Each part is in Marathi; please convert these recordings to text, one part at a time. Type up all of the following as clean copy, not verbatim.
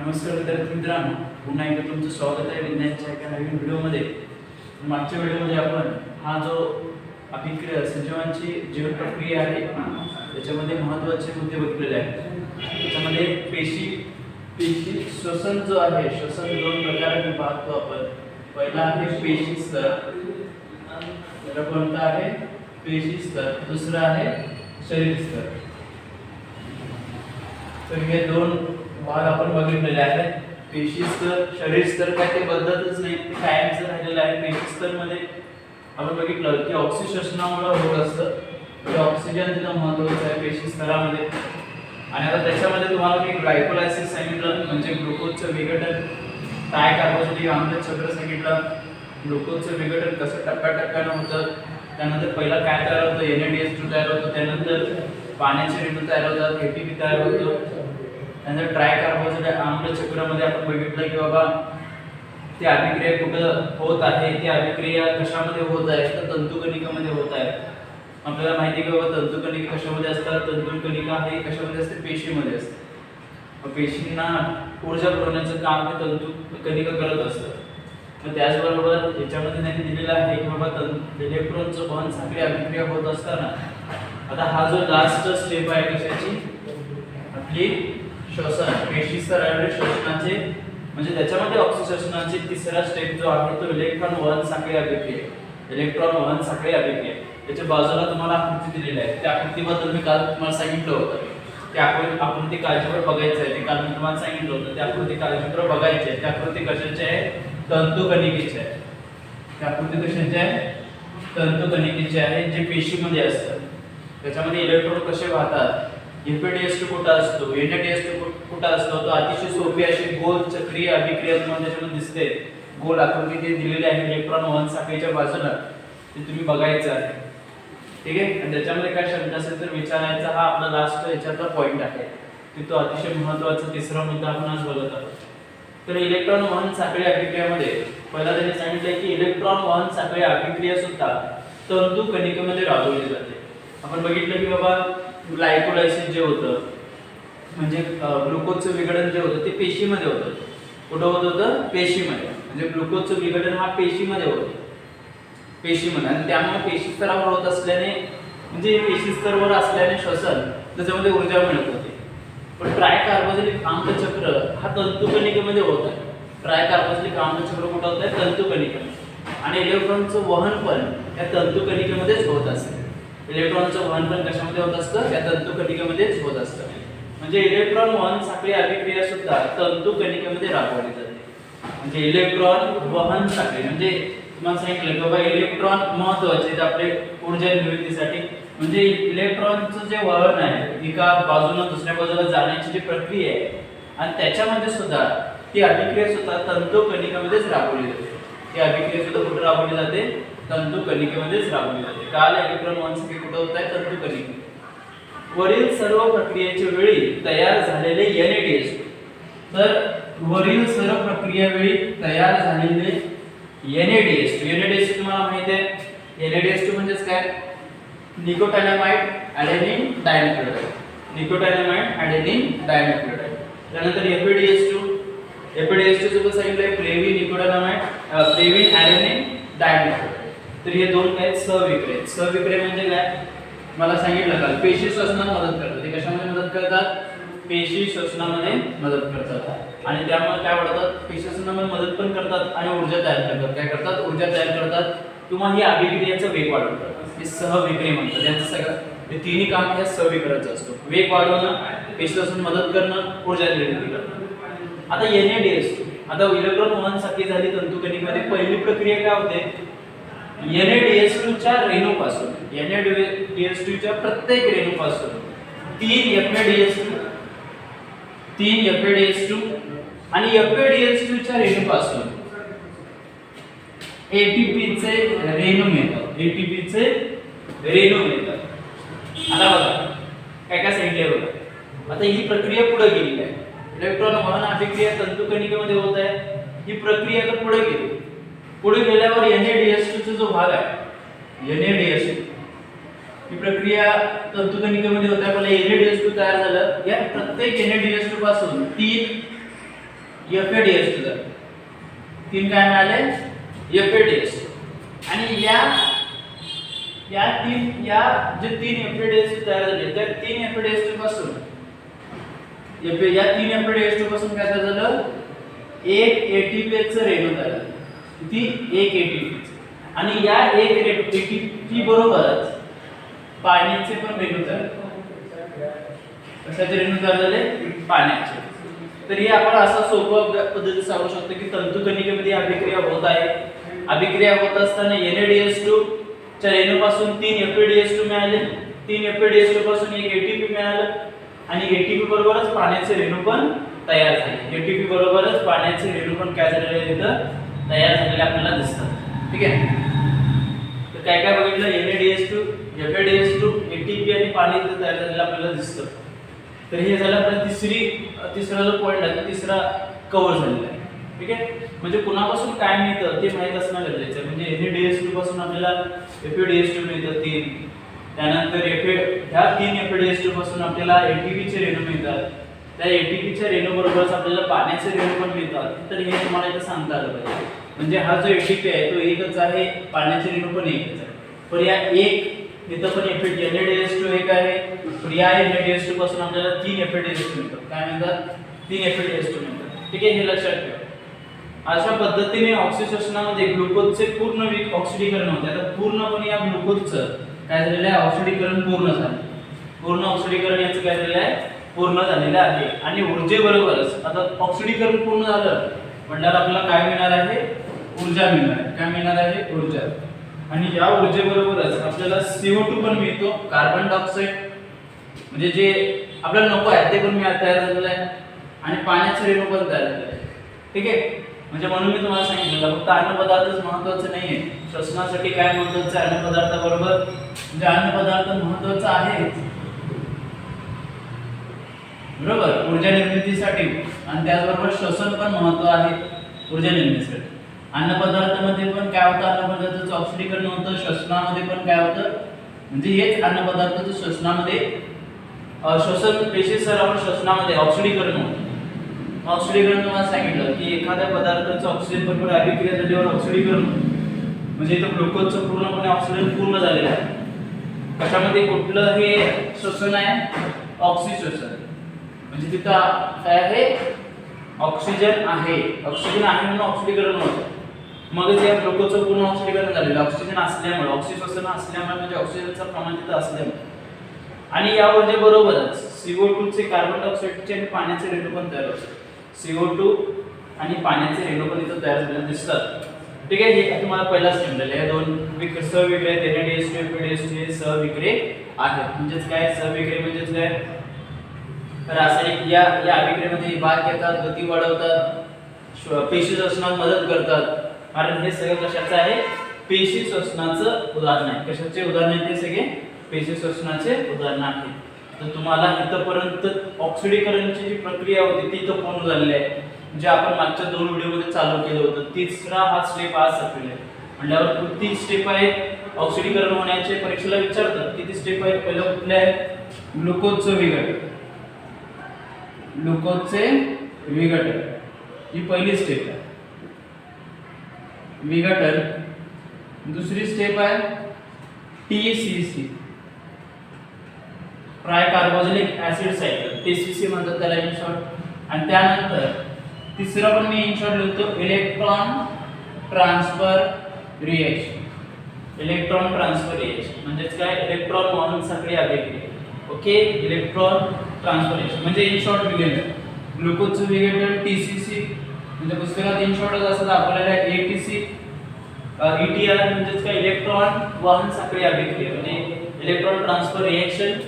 नमस्कार विद्यार्थी मित्रांनो, पुन्हा एकदा तुमचं स्वागत आहे विज्ञानाच्या एका नवीन व्हिडिओमध्ये। मागच्या व्हिडिओमध्ये आपण हा जो अभिक्रिया सजीवांची जीवन प्रक्रिया आहे त्याच्यामध्ये महत्त्वाचे मुद्दे बघितलेले आहेत। त्याच्यामध्ये पेशी श्वसन जो आहे, श्वसन दोन प्रकारात विभागतो आपण। पहिला आहे पेशी स्तर, त्याला कोणता आहे पेशी स्तर, दुसरा आहे शरीर स्तर। तर हे दोन भाग आपण बघितलेले आहेत। पेशी स्तर शरीर स्तर काय ते बदलतच नाही, ते कायमच राहिलेलं आहे। पेशी स्तर मध्ये आपण बघितलं की ऑक्सिजनेशनामुळे होत असतं, म्हणजे ऑक्सिजन तिथं महत्त्वाचं आहे पेशी स्तरामध्ये। आणि आता त्याच्यामध्ये तुम्हाला मी ग्लायकोलायसिस सांगितलं, म्हणजे ग्लुकोजचं विघटन, कार्बोक्सिलिक आम्ल चक्र सांगितलं, ग्लुकोजचं विघटन कसं टप्प्याटप्प्यानं होतं। त्यानंतर पहिला काय तयार होतं, NADH2 तयार होतं, त्यानंतर पाण्याचे रेणू तयार होतात, ATP तयार होतं। त्यानंतर कार्बोक्सिलिक आम्ल चक्रामध्ये आपण बघितलं की बाबा ती अभिक्रिया कुठं होत आहे, ती अभिक्रिया कशामध्ये होत आहे, तर तंतुकणिकामध्ये होत आहे। आपल्याला माहिती आहे की बाबा तंतुकणिका कशामध्ये असतात, तंतुकणिका हे कशामध्ये असते, पेशीमध्ये असते। मग पेशींना ऊर्जा पुरवण्याचं काम हे तंतुकणिका करत असतं। मग त्याचबरोबर याच्यामध्ये त्यांनी दिलेलं आहे की बाबा इलेक्ट्रॉनचं वहन साखळी अभिक्रिया होत असताना आता हा जो लास्ट स्टेप आहे कशाची, आपली श्वसन, पेशी स्तरावरील श्वसनाचे, म्हणजे त्याच्यामध्ये ऑक्सिजनेशनचे तिसरा स्टेप जो आहे तो इलेक्ट्रॉन वहन साखळी अभिक्रिया। इलेक्ट्रॉन वहन साखळी अभिक्रिया त्याच्या बाजूला तुम्हाला आकृती दिलेली आहे। त्या आकृतीबद्दल मी काल तुम्हाला सांगितलं होतं, त्या आकृती काळजीपूर्वक बघायचं आहे। ते काल मी तुम्हाला सांगितलं होतं, त्या आकृती काळजीपूर्वक बघायची आहे। त्या आकृती कशाची आहे, तंतुकणिकेची आहे। त्या आकृती कशाची आहे, तंतुकणिकेची आहे, जे पेशीमध्ये असतात। त्याच्यामध्ये इलेक्ट्रॉन कसे वाहतात, FADH2 कुठं असतो, NADH2 कुठं असतो, तो अतिशय सोपी अशी गोल चक्रीय अभिक्रिया तुम्हाला त्याच्यामध्ये दिसते। गोल आकृती ते दिलेली आहे इलेक्ट्रॉन वहन साखळीच्या बाजूला, ते तुम्ही बघायचं आहे, ठीक आहे। आणि त्याच्यामध्ये काय शंका असेल तर विचारायचा, हा आपला लास्ट याच्यातला पॉइंट आहे, तो अतिशय महत्त्वाचा तिसरा मुद्दा आपण आज बघत आहोत। तर इलेक्ट्रॉन वहन साखळी अभिक्रियेमध्ये पहिला त्यांनी सांगितलं की इलेक्ट्रॉन वहन साखळी अभिक्रिया सुद्धा तंतुकणिकेमध्ये राबवली जाते। आपण बघितलं की बाबा ग्लायकोलायसिस जे होतं, म्हणजे ग्लुकोजचं विघटन जे होतं ते पेशीमध्ये होतं। कुठं होत होतं, पेशीमध्ये। म्हणजे ग्लुकोजचं विघटन हा पेशीमध्ये होतं, पेशीमध्ये। आणि त्यामुळे पेशी स्तरावर होत असल्याने, म्हणजे पेशी स्तरावर असल्याने श्वसन त्याच्यामध्ये ऊर्जा मिळत होती। पण कार्बोक्सिलिक आम्ल चक्र हा तंतुकणिकेमध्ये होत आहे। कार्बोक्सिलिक आम्ल चक्र कुठं होत आहे, तंतुकणिकेमध्ये। आणि इलेक्ट्रॉनचं वहन पण या तंतुकणिकेमध्येच होत असते। इलेक्ट्रॉनचं वहन पण कशामध्ये होत असतं, या तंतुकणिकेमध्येच होत असतं। म्हणजे इलेक्ट्रॉन वहन साखळी अभिक्रिया सुद्धा तंतुकणिकेमध्ये राबवली जाते। म्हणजे इलेक्ट्रॉन वहन साखळी, म्हणजे तुम्हाला सांगितलं की बाबा इलेक्ट्रॉन महत्त्वाचे आहेत आपले ऊर्जा निर्मितीसाठी। म्हणजे इलेक्ट्रॉनचं जे वहन आहे, एका बाजूने दुसऱ्या बाजूला जाण्याची जी प्रक्रिया आहे, आणि त्याच्यामध्ये सुद्धा ती अभिक्रिया सुद्धा तंतुकणिकेमध्येच राबवली जाते। ती अभिक्रिया सुद्धा कुठे राबवली जाते, तंतुकणिकेमध्येच राबवली जाते। काल इलेक्ट्रॉन वहन साखळी कुठे होत आहे, तंतुकणिके। वरील सर्व प्रक्रियेच्या वेळी तयार झालेले NADH2, तर वरील सर्व प्रक्रियेवेळी तयार झालेले NADH2 तुम्हाला माहिती आहे, NADH2 म्हणजेच काय, निकोटायनामाइड ॲडेनिन डायन्यूक्लियोटाइड। निकोटायनामाइड ॲडेनिन डायन्यूक्लियोटाइड। त्यानंतर FADH2 चं सांगितलंय फ्लेविन निकोटायनामाइड, फ्लेविन ॲडेनिन डायन्यूक्लियोटाइड। तर हे दोन काय सहविक्रिय। सहविक्रिय म्हणजे काय, मला सांगितलं का, पेशी श्वसनात मदत करतात। ते कशामध्ये मदत करतात, पेशी श्वसनामध्ये मदत करतात। आणि त्यामुळे काय वाढतात, पेशी श्वसनामध्ये मदत पण करतात आणि ऊर्जा तयार करतात। काय करतात, ऊर्जा तयार करतात किंवा ही अभिक्रियेचा वेग वाढवतात। हे सहविक्रिय म्हणतात। यांचं सगळं हे तिन्ही काम हे सहविक्रियेचं असतं। वेग वाढवणं, पेशी श्वसन मदत करणं, ऊर्जा निर्मिती करणं। आता NADH2, आता इलेक्ट्रॉन वहन साखळी झाली तंतुकणिकेमध्ये। पहिली प्रक्रिया काय होते, NADH2 च्या रेणूपासून, NADH2 च्या प्रत्येक रेणूपासून 3 FADH2 आणि FADH2 च्या रेणूपासून ATP चे रेणू मिळतात। ATP चे रेणू मिळतात। आता बघा काय काय सांगितले बघा। आता ही प्रक्रिया पुढे गेली आहे, इलेक्ट्रॉन वहन अभिक्रिया तंतुकणिकेमध्ये होत आहे। ही प्रक्रिया आता पुढे गेली। पुढे गेल्यावर NADH2 चा जो भाग आहे, NADH2 ही प्रक्रिया तंतुकणिकेमध्ये होते। आपल्याला NADH2 तयार झालं। या प्रत्येक NADH2 पासून 3 FADH2 झाले. 3 काय मिळाले FADH2. आणि या जे 3 FADH2 तयार झाले त्या 3 FADH2 पासून या 3 FADH2 पासून काय झालं एक ATP चं रेणू तयार झालं. किती एक ATP. आणि या एक ATP बरोबरच पाण्याचे पण रेणू तयार झाले. कशाचे रेणू तयार झाले पाण्याचे. तर हे आपण असं सोपं पद्धतीने सांगू शकतो की तंतुकणिकेमध्ये अभिक्रिया होत आहे. अभिक्रिया होत असताना NaDH2 च्या रेणूपासून 3 FADH2 मिळाले. 3 FADH2 पासून एक ATP मिळालं आणि ATP बरोबरच पाण्याचे रेणू पण तयार झाले. ATP बरोबरच पाण्याचे रेणू पण काय झालेले आहेत इथं तयार झालेले आपल्याला दिसतात. ठीक आहे. तर काय काय बघितलं NaDH2 FADH2 ATP आणि पाणी इथं तयार झालेलं आपल्याला दिसतं. तर हे झालं आपला तिसरा जो पॉइंट आहे तिसरा कव्हर झालेला आहे. ठीक आहे. म्हणजे कुणापासून काय मिळतं ते माहित असणं गरजेचं आहे. म्हणजे NaDH2 पासून आपल्याला FADH2 मिळतं 3. त्यानंतर ह्या 3 FADH2 पासून आपल्याला ATP चे रेणू मिळतात. त्या ATP च्या रेणू बरोबरच आपल्याला पाण्याचे रेणू पण मिळतात. तर हे तुम्हाला इथं सांगता आलं पाहिजे. म्हणजे हा जो ATP आहे तो एकच आहे, पाण्याचे रेणू पण एकच आहे. पण या एक इथं पण NaDH2 एक आहे. पण या NaDH2 पासून आपल्याला 3 FADH2 मिळतात. काय मिळतात 3 FADH2 मिळतात. ठीक आहे. हे लक्षात ठेवा. अशा पद्धतीने ऑक्सिडेशनामध्ये ग्लुकोजचे पूर्ण ऑक्सिडीकरण होते. आता पूर्णपणे या ग्लुकोजचं काय झालेलं आहे ऑक्सिडीकरण पूर्ण झालं. पूर्ण ऑक्सिडीकरण याचं काय झालेलं आहे पूर्ण झालेलं आहे. आणि ऊर्जेबरोबरच आता ऑक्सिडीकरण पूर्ण झालं म्हटल्यावर आपल्याला काय मिळणार आहे ऊर्जा मिळणार आहे. काय मिळणार आहे ऊर्जा. आणि या ऊर्जेबरोबरच आपल्याला CO2 पण मिळतो, कार्बन डायऑक्साइड म्हणजे जे आपल्याला नको आहे ते पण तयार झालेलं आहे. आणि पाण्याचे रेणू पण तयार झालेले आहे. ठीक आहे. म्हणजे म्हणून मी तुम्हाला सांगितलं फक्त अन्नपदार्थच महत्त्वाचे नाहीये. श्वसनासाठी काय महत्त्वाचं आहे अन्नपदार्थाबरोबर म्हणजे अन्नपदार्थ महत्त्वाचा आहे बरोबर ऊर्जा निर्मितीसाठी आणि त्याचबरोबर श्वसन पण महत्त्व आहे ऊर्जा निर्मितीसाठी. अन्नपदार्थामध्ये पण काय होतं अन्नपदार्थाचं ऑक्सिडीकरण होतं. श्वसनामध्ये पण काय होतं म्हणजे हेच अन्नपदार्थाचं श्वसनामध्ये श्वसन पेशी सरावर श्वसनामध्ये ऑक्सिडीकरण होतं. ऑक्सिडीकरण तुम्हाला सांगितलं की एखाद्या पदार्थाचं ऑक्सिजन बरोबर अभिक्रिया झाल्यावर ऑक्सिडीकरण होतं. म्हणजे इथं ग्लुकोजचं पूर्णपणे ऑक्सिजन पूर्ण झालेलं आहे. कशामध्ये कुठलं हे श्वसन आहे ऑक्सिश्वसन. म्हणजे तिथं काय आहे ऑक्सिजन आहे म्हणून ऑक्सिडीकरण होतं. मगच या ग्लुकोजचं पूर्ण ऑक्सिडीकरण झालेलं ऑक्सिजन असल्यामुळे ऑक्सिश्वसन असल्यामुळे म्हणजे ऑक्सिजनचं प्रमाण तिथं असल्यामुळे. आणि या ऊर्जेबरोबरच CO2 चे कार्बन डायऑक्साइडचे आणि पाण्याचे रेणू पण तयार होतात. CO2 आणि पाण्याचे रेणू पण इथं तयार झालेले दिसतात. ठीक आहे. हे तुम्हाला पहिलाच समजले हे दोन सहविक्रिय NaDH2 FADH2 हे सहविक्रिय आहेत. म्हणजेच काय सहविक्रिय म्हणजेच काय रासायनिक या अभिक्रियेमध्ये भाग घेतात, गती वाढवतात, पेशी श्वसनात मदत करतात. कारण हे सगळं कशाचं आहे पेशी श्वसनाचं उदाहरण आहे. कशाचे उदाहरण आहे ते सगळे पेशी श्वसनाचे उदाहरण आहे. तर तुम्हाला इथपर्यंत ऑक्सिडीकरणची जी प्रक्रिया होती ती इथं पूर्ण झालेली आहे. जे आपण मागच्या 2 व्हिडिओमध्ये चालू केलं होतं. तिसरा हा स्टेप आज संपलेला आहे. म्हणल्यावर किती स्टेप आहेत ऑक्सिडीकरण होण्याचे परीक्षेला विचारतात. किती स्टेप आहेत पहिलं कुठले आहे ग्लुकोजचं विघटन. ग्लुकोजचे विघटन ही पहिली स्टेप आहे विघटन. दुसरी स्टेप आहे TCC try carboxylic acid cycle TCC म्हणतात त्याला इन शॉर्ट. आणि त्यानंतर तिसरा पण मी इन शॉर्ट लिहितो electron transfer reaction. Electron transfer reaction म्हणजेच काय इलेक्ट्रॉन वहन साखळी अभिक्रिया. ओके इलेक्ट्रॉन ट्रान्सफर म्हणजे इन शॉर्ट विघटन. ग्लुकोजचं विघटन TCC म्हणजे पुस्तकात इन शॉर्टच असं दाखवलेलं आहे ATC. ETR म्हणजेच काय इलेक्ट्रॉन वहन साखळी अभिक्रिया म्हणजे electron transfer reaction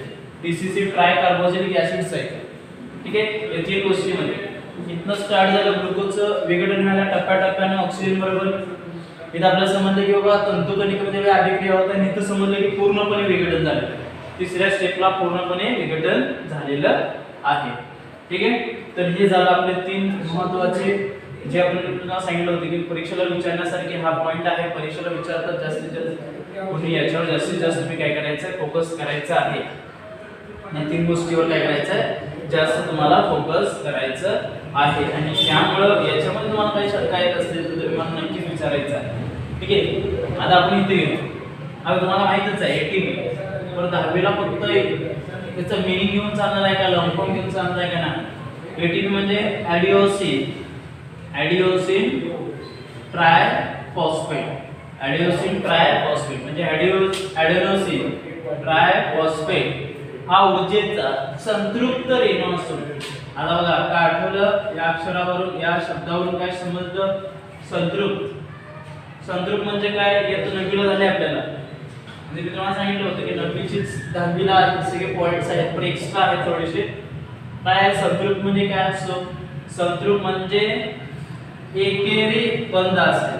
TCC try carboxylic acid cycle. ठीक आहे. या 3 गोष्टीमध्ये इथनं स्टार्ट झालं ग्लुकोजचं विघटन व्हायला टप्प्याटप्प्याने ऑक्सिजन बरोबर. इथं आपल्याला समजलं की बाबा तंतुकणिकेमध्ये अभिक्रिया होत आणि इथं समजलं की पूर्णपणे विघटन झालं. तिसऱ्या स्टेपला पूर्णपणे विघटन झालेलं आहे. ठीक आहे. तर हे झालं आपले 3 महत्त्वाचे जे आपण तुम्हाला सांगितलं होतं की परीक्षेला विचारण्यासारखे हा पॉइंट आहे. परीक्षेला विचारतात जास्तीत जास्त कोणी याच्यावर जास्तीत जास्त तुम्ही काय करायचं फोकस करायचं आहे. या 3 गोष्टीवर काय करायचं आहे जास्त तुम्हाला फोकस करायचं आहे आणि त्यामुळं याच्यामध्ये तुम्हाला काही शंका येत असतील तर तुम्ही मला नक्कीच विचारायचं आहे. ठीक आहे, आता आपण इथे घेऊ. आता तुम्हाला माहितच आहे एटीपी पण 10वीला फक्त त्याचं मिनिंग घेऊन चालणार आहे का, लॉंग फॉर्म घेऊन चालणार आहे का ना. एटीपी म्हणजे ॲडिओसिन ट्रायफॉस्फेट. ॲडिओसिन ट्रायफॉस्फेट म्हणजे ॲडेनोसिन ट्रायफॉस्फेट हा ऊर्जेचा संतृप्त रेणू असून, आता बघा काय आठवलं या अक्षरावरून या शब्दावरून काय समजलं, संतृप्त. संतृप्त म्हणजे काय, यातून नवीला झाले आपल्याला. म्हणजे मी तुम्हाला सांगितलं होतं की नववीचीच 10वीला सगळे पॉइंट्स आहेत पण एक्स्ट्रा आहेत थोडेसे. काय संतृप्त म्हणजे काय असतो, संतृप्त म्हणजे एकेरी बंध असेल.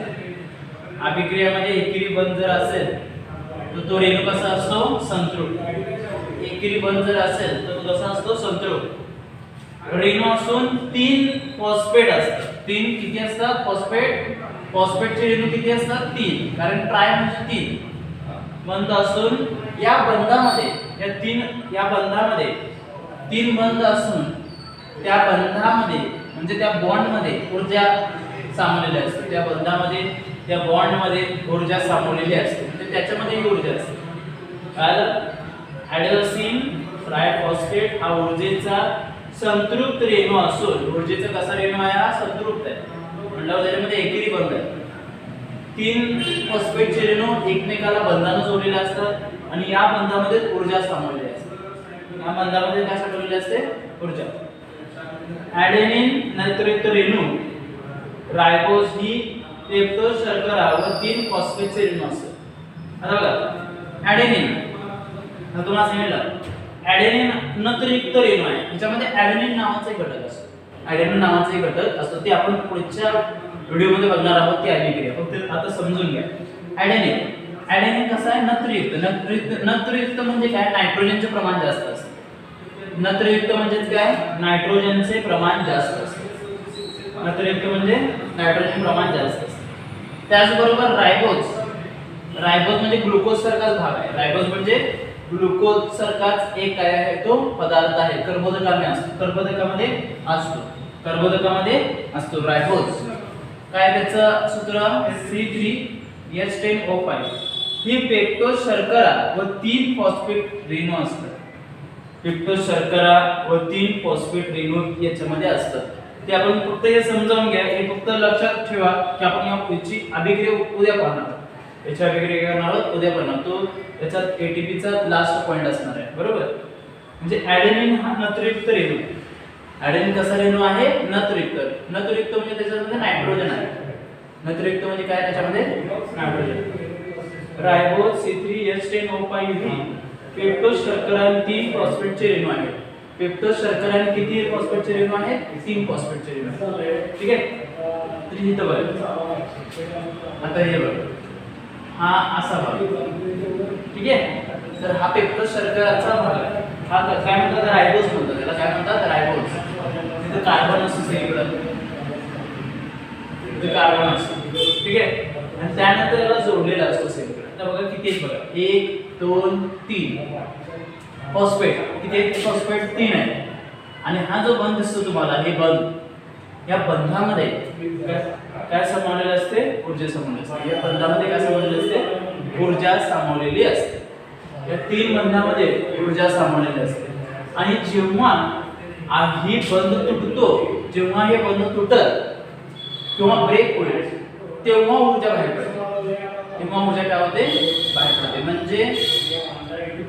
अभिक्रियामध्ये एकेरी बंध जर असेल तर तो रेणू कसा असतो, संतृप्त. एकेरी बंध जर असेल तर तो कसा असतो, संतृप्त. रेणू असून 3 फॉस्फेट असतात. 3 किती असतात, फॉस्फेटचे रेणू किती असतात, 3. कारण ट्राय म्हणजे 3 बंध असून या बंधामध्ये या बंधामध्ये 3 बंध असून त्या बंधामध्ये म्हणजे त्या बॉन्डमध्ये ऊर्जा सामावलेली असते. त्या बंधामध्ये त्या बॉन्डमध्ये ऊर्जा सामावलेली असते म्हणजे त्याच्यामध्ये ही ऊर्जा असते. ॲडेनोसिन ट्रायफॉस्फेट हा ऊर्जेचा संतृप्त रेणू असून, ऊर्जेचा कसा रेणू आहे, हा संतृप्त आहे म्हटल्यावर त्याच्यामध्ये एकेरी बंध आहे. 3 फॉस्फेटचे रेणू एकमेकाला बंधाने जोडलेले असतात आणि या बंधामध्ये ऊर्जा सामावलेली असते. या बंधामध्ये काय साठवलेली असते, ऊर्जा. ॲडेनिन नैसर्गिक रेणू रायबोज ही पेप्टो शर्करा व 3 फॉस्फेटचे रेणू असतात. आता बघा ॲडेनिन, तुम्हाला सांगितलं ॲडेनिन नत्रयुक्त रेणू आहे. याच्यामध्ये ॲडेनिन नावाचा एक घटक असतो. ॲडेनिन नावाचा एक घटक असतो ते आपण पुढच्या व्हिडिओमध्ये बघणार आहोत की अभिक्रिया. फक्त आता समजून घ्या. ॲडेनिन कसा आहे, नत्रयुक्त म्हणजे काय, नायट्रोजनचे प्रमाण जास्त असते. नत्रयुक्त म्हणजे काय, नायट्रोजनचे प्रमाण जास्त असते. नत्रयुक्त म्हणजे नायट्रोजन प्रमाण जास्त असते. त्याचबरोबर रायबोज म्हणजे ग्लुकोज सारखाच भाग आहे. रायबोज म्हणजे ग्लुकोज सारखाच एक काय आहे, तो पदार्थ आहे. कर्बोदकामध्ये असतो रायबोज. काय त्याचं सूत्र, C3H10O5. ही पेप्टोज शर्करा व 3 फॉस्फेट रेणू असतात. पेप्टोज शर्करा व 3 फॉस्फेट रेणू याच्यामध्ये असतात. ते आपण फक्त हे समजावून घ्या. हे फक्त लक्षात ठेवा की आपण याची अभिक्रिया उद्या पाहणार. याची अभिक्रिया करणार आहोत उद्या पाहणार. तो त्याच्यात एटीपीचा लास्ट पॉइंट असणार आहे, बरोबर. म्हणजे ॲडेनिन हा नत्रयुक्त रेणू. ॲडेनिन कसा रेणू आहे, नत्रयुक्त. नत्रयुक्त म्हणजे त्याच्यामध्ये नायट्रोजन आहे. नत्रयुक्त म्हणजे काय, त्याच्यामध्ये नायट्रोजन. रायबोज C3H10O5 ही पेप्टोज शर्करा आणि 3 फॉस्फेटचे रेणू आहेत. पेप्टोज शर्करा आणि किती फॉस्फेटचे रेणू आहेत, 3 फॉस्फेटचे रेणू आहेत. ठीक आहे, तर इथं बघा. आता हे बघा, हा असा भाग. ठीक आहे, तर हा पेप्टोज शर्कराचा भाग आहे. हा काय म्हणतात, रायबोज म्हणतात त्याला. काय म्हणतात, रायबोज. तिथे कार्बन असतो सगळीकडे, तिथे कार्बन असतो. ठीक आहे, आणि त्यानंतर याला जोडलेला असतो सगळीकडे. आता बघा किती आहेत बघा, 1 2 3 फॉस्फेट. किती आहेत फॉस्फेट, 3 आहे. आणि हा जो बंध दिसतो तुम्हाला, हे बंध, या बंधामध्ये काय सामावलेले असते, ऊर्जा सामावलेली असते. या बंधामध्ये काय सामावलेली असते, ऊर्जा सामावलेली असते. या 3 बंधामध्ये ऊर्जा सामावलेली असते. आणि जेव्हा ही बंध तुटतो, जेव्हा हे बंध तुटत किंवा ब्रेक होईल तेव्हा ऊर्जा बाहेर पडते. तेव्हा ऊर्जा काय होते, बाहेर पडते. म्हणजे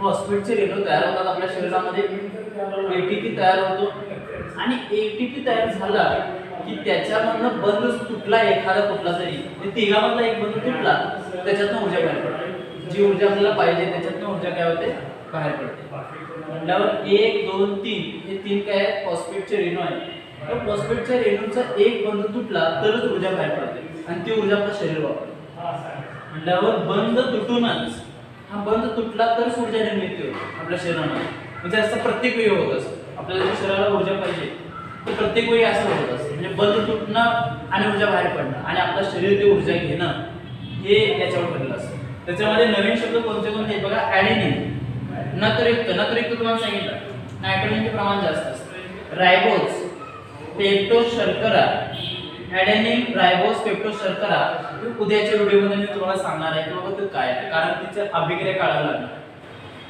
फॉस्फेटचे रेणू तयार होतात आपल्या शरीरामध्ये. एटीपी तयार होतो आणि एटीपी तयार झाला की त्याच्यामधनं बंध तुटला एखादा कुठला तरी, ते तिघामधला एक बंध तुटला, त्याच्यातनं ऊर्जा बाहेर पडते. जी ऊर्जा आपल्याला पाहिजे त्याच्यातनं ऊर्जा काय होते, बाहेर पडते. म्हटल्यावर 1 2 3 हे 3 काय आहेत, फॉस्फेटचे रेणू आहेत. तर फॉस्फेटच्या रेणूचा एक बंध तुटला तरच ऊर्जा बाहेर पडते आणि ती ऊर्जा आपलं शरीर वापरते. म्हटल्यावर बंध तुटूनच, हा बंध तुटला तरच ऊर्जा निर्मिती होते आपल्या शरीरामध्ये. म्हणजे असं प्रत्येक वेळी होत असतं. आपल्याला जर शरीराला ऊर्जा पाहिजे तर प्रत्येक वेळी असं होत असतं. म्हणजे बंध तुटणं आणि ऊर्जा बाहेर पडणं आणि आपलं शरीर ते ऊर्जा घेणं हे याच्यावर ठरलं असतं. त्याच्यामध्ये नवीन शब्द कोणते कोणते बघा, ॲडेनिन नत्रयुक्त. नत्रयुक्त तुम्हाला सांगितलं नायट्रोजनचे प्रमाण जास्त असतं. रायबोज, पेप्टोज शर्करा, ॲडेनिन, रायबोज, पेप्टोज शर्करा हे उद्याच्या व्हिडिओमध्ये मी तुम्हाला सांगणार आहे की बाबा ते काय आहे, कारण तिचे अभिक्रिया काढायला लागणार.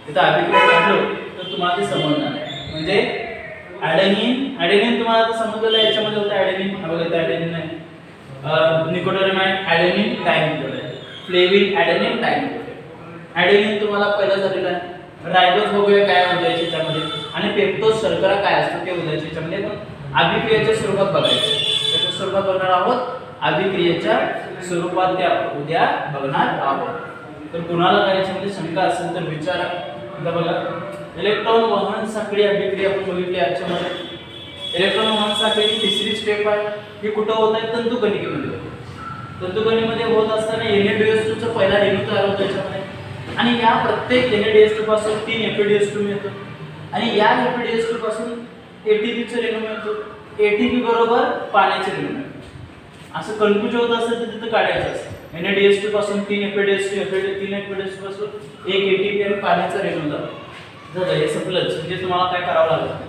तिथे अभिक्रिया काढलो तर तुम्हाला ते समजणार आहे. म्हणजे ॲडेनिन तुम्हाला आता समजलेलं आहे. याच्यामध्ये होतं ॲडेनिन, हा बघा इथे ॲडेनिन आहे. निकोटामाइड ॲडेनिन डायनिकोटामाइड, फ्लेविन ॲडेनिन डायनिकोटामाइड. ॲडेनिन तुम्हाला पहिलं झालेलं आहे. रायबोज बघूया काय होतं याच्यामध्ये, आणि पेप्टोज शर्करा काय असतं ते उद्याच्या याच्यामध्ये पण अभिक्रियेच्या स्वरूपात बघायचं. त्याच्या स्वरूपात बघणार आहोत, अभिक्रियेच्या स्वरूपात ते आपण उद्या बघणार आहोत. तर कुणाला काय याच्यामध्ये शंका असेल तर विचारा. आता बघा इलेक्ट्रॉन वहन साखळी अभिक्रिया आपण बघितली याच्यामध्ये. इलेक्ट्रॉन वहन साखळी तिसरी स्टेप आहे. ही कुठं होत आहे? तंतुकणिकेमध्ये होते. तंतुकणिकेमध्ये होत असताना NaDH2 चा पहिला रेणू तयार होतो याच्यामध्ये, आणि या प्रत्येक NaDH2 पासून 3 FeDH2 मिळतो, आणि या FeDH2 पासून ATP चे रेणू मिळतो. ATP बरोबर पाण्याचे रेणू मिळतो. असं कन्फ्युजन होत असेल तर तिथे काढायचं असतं. NaDH2 पासून 3 FeDH2, 3 FeDH2 पासून 1 ATP आणि पाण्याचा रेणू झालं. हे संपलंच. म्हणजे तुम्हाला काय करावं लागतं.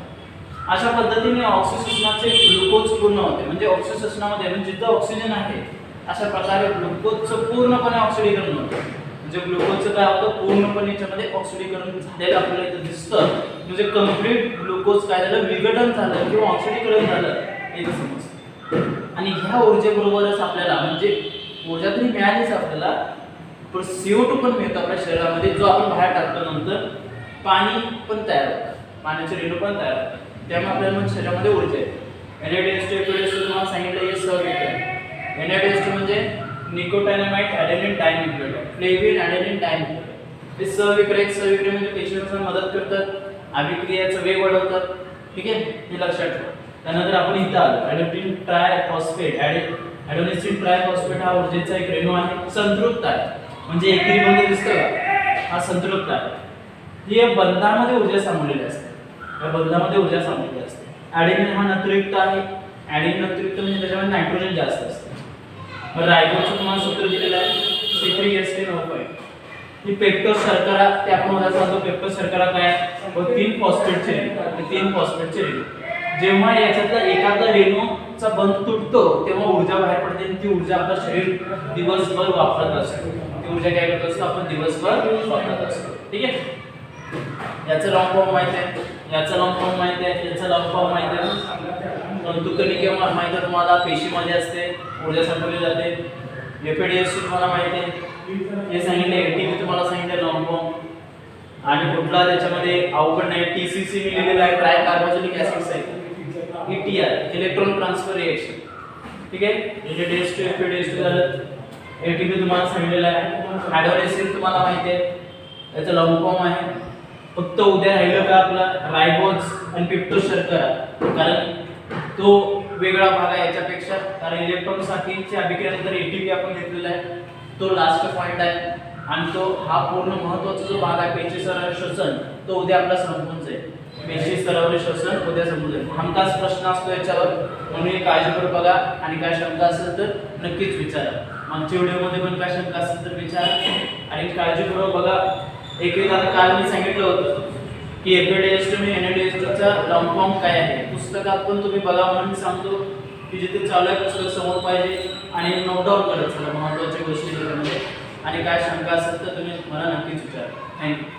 अशा पद्धतीने ऑक्सिजनाचे ग्लुकोज पूर्ण होते. म्हणजे ऑक्सिजनामध्ये म्हणजे जिथं ऑक्सिजन आहे अशा प्रकारे ग्लुकोजचं पूर्णपणे ऑक्सिडीकरण होतं. म्हणजे ग्लुकोजचं काय होतं? पूर्णपणे याच्यामध्ये ऑक्सिडीकरण झालेलं आपल्याला इथं दिसतं. म्हणजे कंप्लीट ग्लुकोज काय झालं? विघटन झालं किंवा ऑक्सिडीकरण झालं हे समजतं. आणि ह्या ऊर्जेबरोबरच आपल्याला म्हणजे ऊर्जा तरी मिळालीच आपल्याला, पण CO2 पण मिळतो आपल्या शरीरामध्ये, जो आपण बाहेर टाकतो. नंतर पाणी पण तयार होतं, पाण्याचे रेणू पण तयार होतात. त्यामुळे आपल्याला शरीरामध्ये ऊर्जा येते. NaDH2, FeDH2 तुम्हाला सांगितलं हे सहविक्रय. NaDH2 म्हणजे निकोटामाइड ॲडेनिन डायनिकोटामाइड, फ्लेविन ॲडेनिन डायनिकोटामाइड. हे सहविक्रय म्हणजे पेशींना मदत करतात, अभिक्रियाचा वेग वाढवतात. ठीक आहे, हे लक्षात ठेवा. त्यानंतर आपण इथं आलो ॲडेनिन ट्रायफॉस्फेट. ॲडेनोसिन ट्रायफॉस्फेट हा ऊर्जेचा एक रेणू आहे. संतृप्त आहे, म्हणजे एकेरी बंध दिसतं का? हा संतृप्त आहे. ही बंधामध्ये ऊर्जा सामावलेली असते. या बंधामध्ये ऊर्जा सामावलेली असते. ॲडेनिन हा नत्रयुक्त आहे. ॲडेनिन नत्रयुक्त म्हणजे त्याच्यामध्ये नायट्रोजन जास्त असतं. रायबोजचं तुम्हाला सूत्र दिलेलं आहे C3H10O5. ही पेप्टोज शर्करा, ते आपण उद्या सांगतो. पेप्टोज शर्करा काय? 3 फॉस्फेटचे रेणू. 3 फॉस्फेटचे रेणू. जेव्हा याच्यातला एखादा रेणूचा बंध तुटतो तेव्हा ऊर्जा बाहेर पडते, आणि ती ऊर्जा आपलं शरीर दिवसभर वापरत असतो. ती ऊर्जा काय करत असतो? आपण दिवसभर वापरत असतो. ठीक आहे. याचं लॉंग फॉर्म माहिती आहे, याचं लॉंग फॉर्म माहिती आहे, याचं लॉंग फॉर्म माहिती आहे. तंतुकणिके माहिती आहे तुम्हाला, पेशीमध्ये असते, ऊर्जा साठवली जाते. FeDH2 तुम्हाला माहिती आहे, हे सांगितलं. ATP तुम्हाला सांगितलं लॉंग फॉर्म. आणि कुठला त्याच्यामध्ये अवघड नाही. TCC लिहिलेलं आहे, try carboxylic acid cycle. ETR, electron transfer reaction. ठीक आहे. NaDH2, FeDH2 झालं. ATP तुम्हाला सांगितलेलं आहे. ॲडेनोसिन तुम्हाला माहिती आहे, याचं लॉंग फॉर्म आहे. फक्त उद्या राहिलं का आपला रायबोज आणि पेप्टोज शर्करा, कारण तो वेगळा भाग आहे याच्यापेक्षा. कारण इलेक्ट्रॉन साखळीची अभिक्रियानंतर ATP आपण घेतलेला आहे, तो लास्ट पॉइंट आहे. आणि तो हा पूर्ण महत्त्वाचा जो भाग आहे पेशी स्तरावर श्वसन, तो उद्या आपला संपून जाईल. पेशी स्तरावर श्वसन उद्या संपून जाईल. हमखास प्रश्न असतो याच्यावर, म्हणून काळजीपूर्वक बघा. आणि काय शंका असेल तर नक्कीच विचारा. मागच्या व्हिडिओमध्ये पण काय शंका असेल तर विचारा, आणि काळजीपूर्वक बघा. एक आता काल मी सांगितलं होतं की FeDH2 आणि NaDH2 चा लॉंग फॉर्म काय आहे. पुस्तकात पण तुम्ही बघा म्हणून सांगतो की जिथे चालू आहे पुस्तक समोर पाहिजे, आणि नोट डाऊन करत चला महत्त्वाच्या गोष्टी त्याच्यामध्ये. आणि काय शंका असेल तर तुम्ही मला नक्कीच विचारा. थँक्यू.